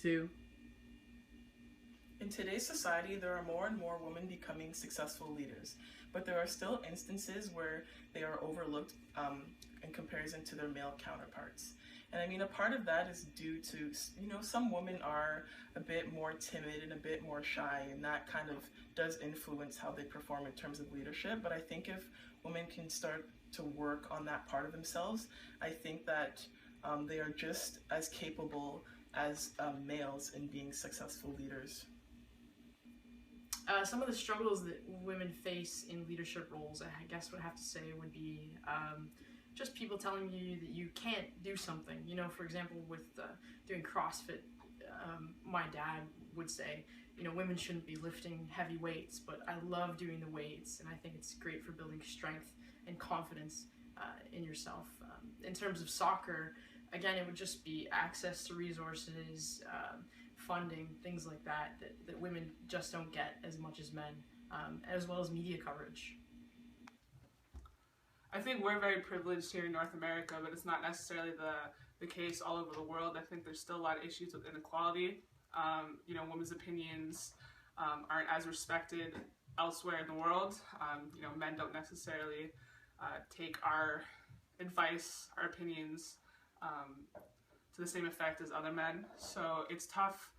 too. In today's society, there are more and more women becoming successful leaders, but there are still instances where they are overlooked in comparison to their male counterparts. And I mean, a part of that is due to, some women are a bit more timid and a bit more shy, and that kind of does influence how they perform in terms of leadership. But I think if women can start to work on that part of themselves, I think that they are just as capable as males in being successful leaders. Some of the struggles that women face in leadership roles, I guess would have to say, would be just people telling you that you can't do something. You know, for example, with doing CrossFit, my dad would say, you know, women shouldn't be lifting heavy weights, but I love doing the weights, and I think it's great for building strength and confidence in yourself. In terms of soccer, again, it would just be access to resources, funding, things like that women just don't get as much as men, as well as media coverage. I think we're very privileged here in North America, but it's not necessarily the case all over the world. I think there's still a lot of issues with inequality. Women's opinions aren't as respected elsewhere in the world. Men don't necessarily take our advice, our opinions to the same effect as other men. So it's tough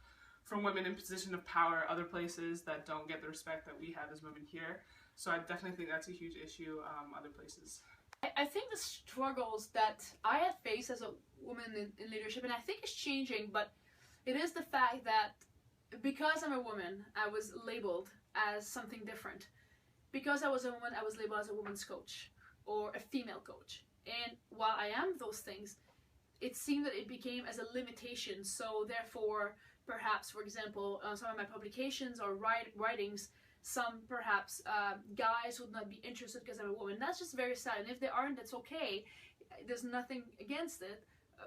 for women in position of power other places that don't get the respect that we have as women here. So I definitely think that's a huge issue other places. I think the struggles that I have faced as a woman in leadership, and I think it's changing, but it is the fact that because I'm a woman, I was labeled as something different. Because I was a woman, I was labeled as a woman's coach or a female coach. And while I am those things, it seemed that it became as a limitation. So therefore, perhaps, for example, some of my publications or writings, some perhaps guys would not be interested because I'm a woman. That's just very sad. And if they aren't, that's okay. There's nothing against it.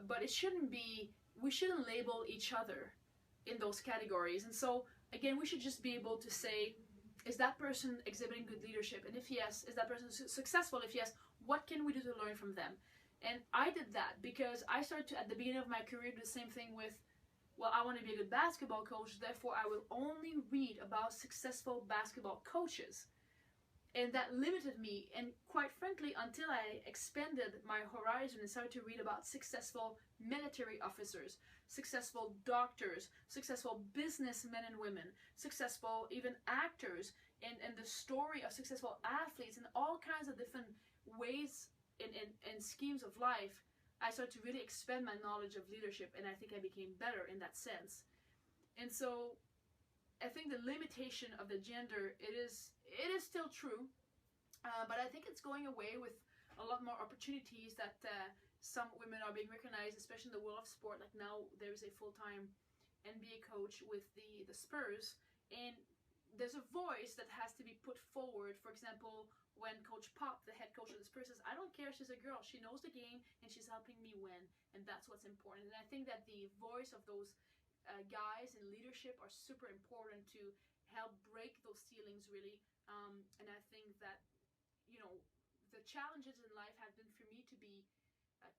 But it shouldn't be, we shouldn't label each other in those categories. And so, again, we should just be able to say, is that person exhibiting good leadership? And if yes, is that person successful? If yes, what can we do to learn from them? And I did that because I started to, at the beginning of my career, do the same thing with, well, I want to be a good basketball coach, therefore I will only read about successful basketball coaches. And that limited me, and quite frankly, until I expanded my horizon and started to read about successful military officers, successful doctors, successful businessmen and women, successful even actors, and the story of successful athletes, and all kinds of different ways and schemes of life, I started to really expand my knowledge of leadership, and I think I became better in that sense. And so I think the limitation of the gender, it is still true, but I think it's going away with a lot more opportunities that some women are being recognized, especially in the world of sport. Like now there's a full-time NBA coach with the Spurs, and there's a voice that has to be put forward. For example, when Coach Pop, the head coach of the Spurs, says, I don't care, she's a girl, she knows the game, and she's helping me win, and that's what's important. And I think that the voice of those guys in leadership are super important to help break those ceilings, really. And I think that, the challenges in life have been for me to be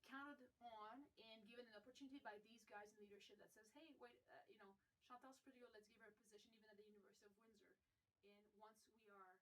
counted on and given an opportunity by these guys in leadership that says, hey, wait, Chantal's pretty good, let's give her a position even at the University of Windsor. And once we are